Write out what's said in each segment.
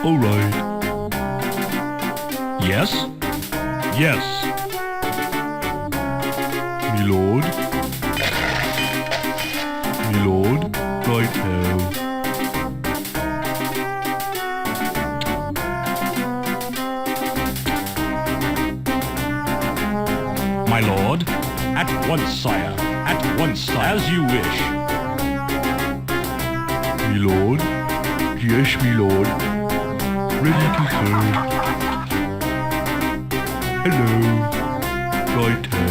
All right. Yes? Yes. My lord. My lord. Right now. My lord. At once, sire. At once, sire. As you wish. My lord. Yes, my lord. Ready to serve. Hello. Righto.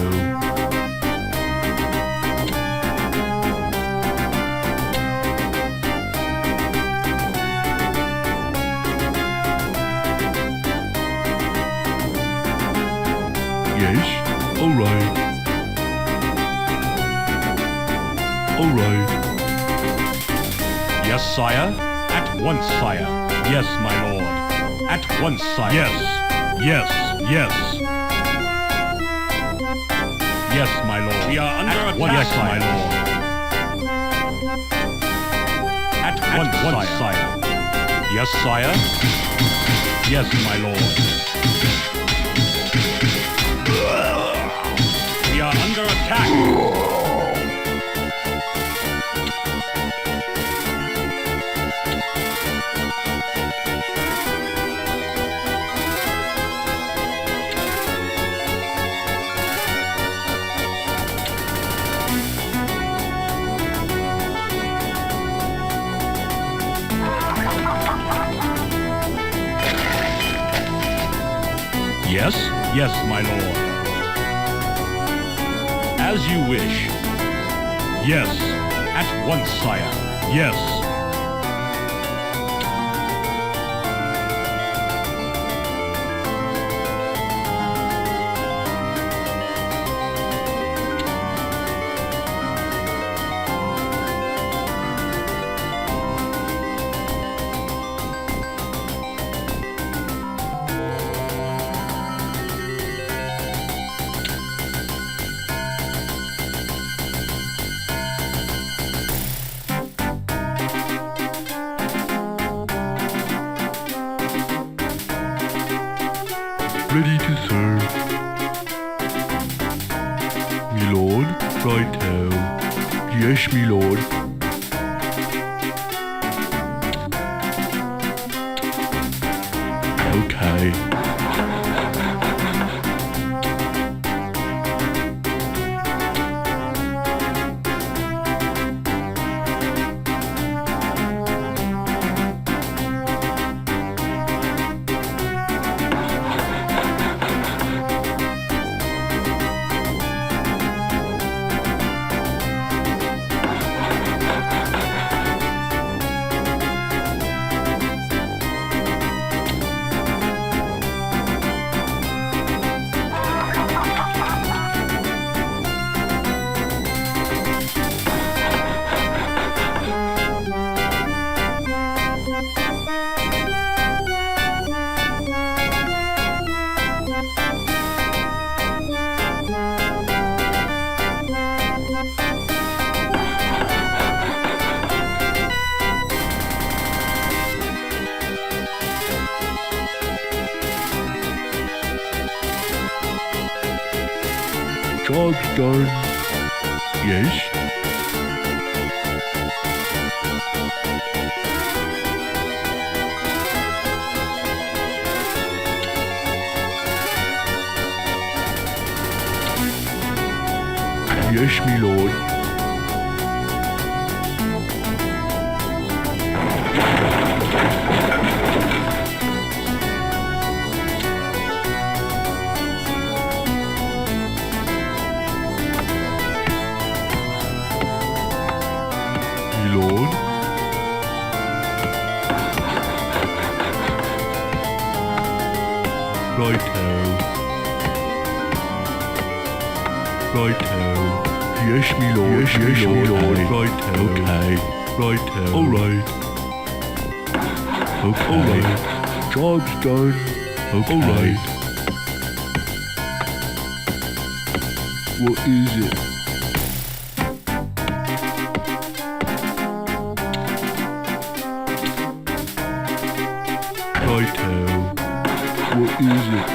Yes, all right. All right. Yes, sire. At once, sire. Yes, my lord. At once, sire. Yes. Yes. Yes. Yes, my lord. We are under attack, yes, my lord. At once, sire. Yes, sire. Yes, my lord. We are under attack. Yes? Yes, my lord. As you wish. Yes. At once, sire. Yes. Ready to serve. My lord, righto. Yes, my lord. Okay. Job's done. Yes? Yes, my lord. Lord. Righto. Righto. Yes, me lord. Yes, me lord. Righto. Okay. Righto. All right. Okay. All right. Job's done. Okay. All right. What is it? is it?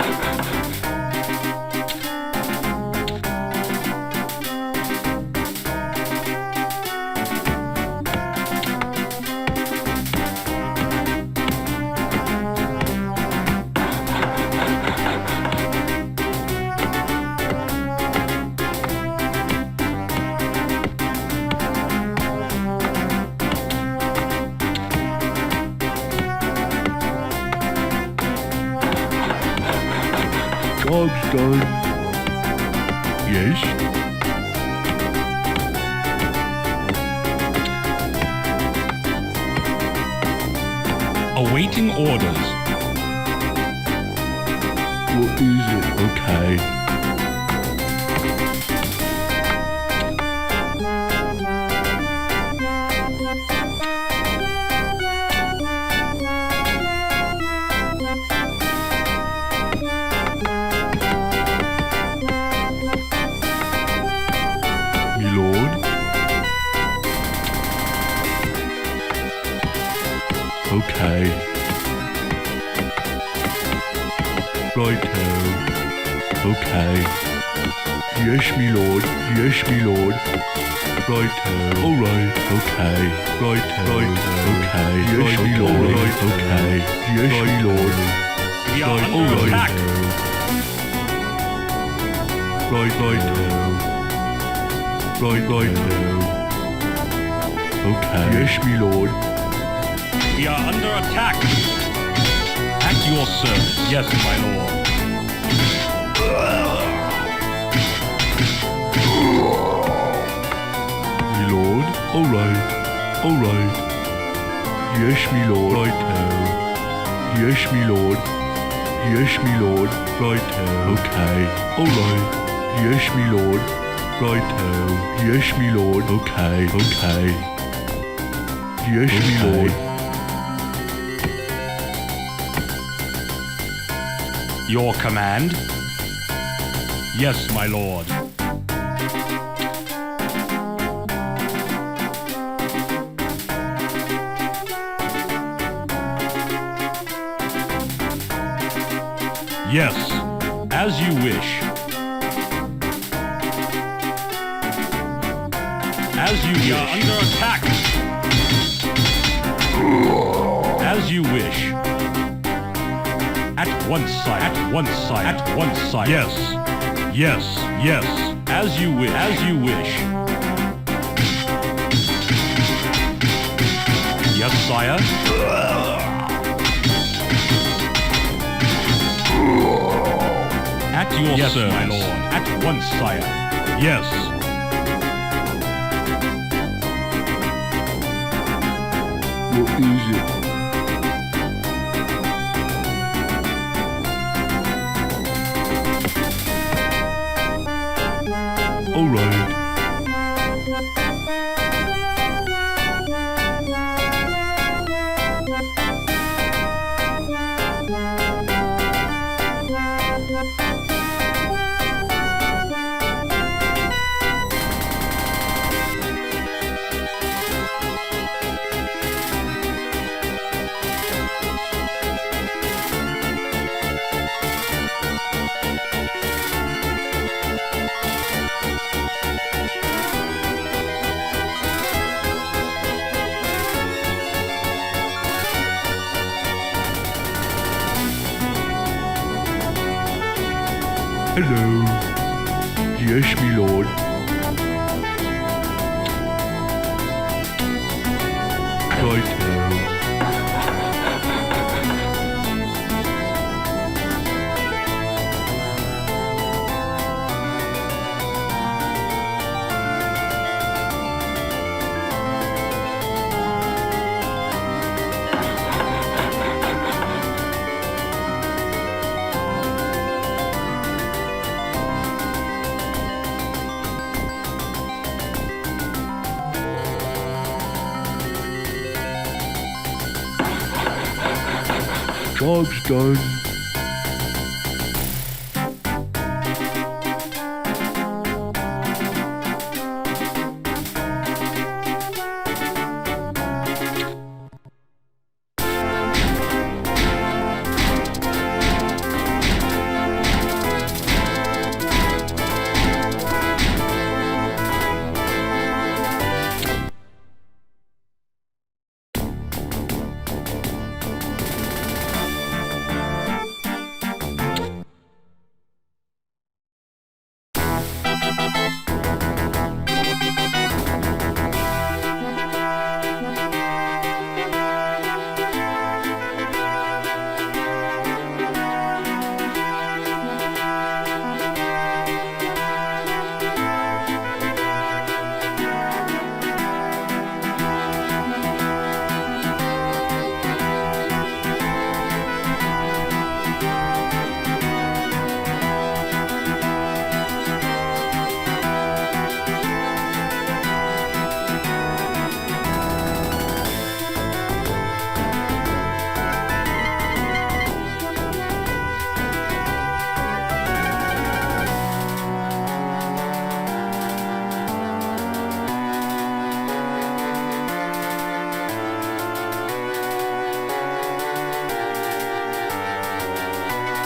Job's done. Yes? Awaiting orders. What is it? Okay. Okay. Righto. Okay. Yes, me lord. Yes, me lord. Righto. All right. Okay. Righto. Righto. Okay. Yes, me lord. Right. Okay. Yes, me lord. We are under attack. Right. Righto. Right. Righto. Okay. Yes, me lord. We are under attack. At your service. Yes, my lord. Me lord? Alright. Alright. Yes, me lord. Righto. Yes, me lord. Yes, me lord. Righto. Okay. Alright. Yes, me lord. Righto. Yes, me lord. Okay. Okay. Yes, me lord. Your command? Yes, my lord. Yes, as you wish. As you wish. We are under attack. As you wish. At once, sire. At once, sire. At once, sire. Yes. Yes. Yes. As you wish. As you wish. Yes, sire. At your service, my lord. At once, sire. Yes. What is it? All right. Hello. Yes, me lord. Righto. Job's done.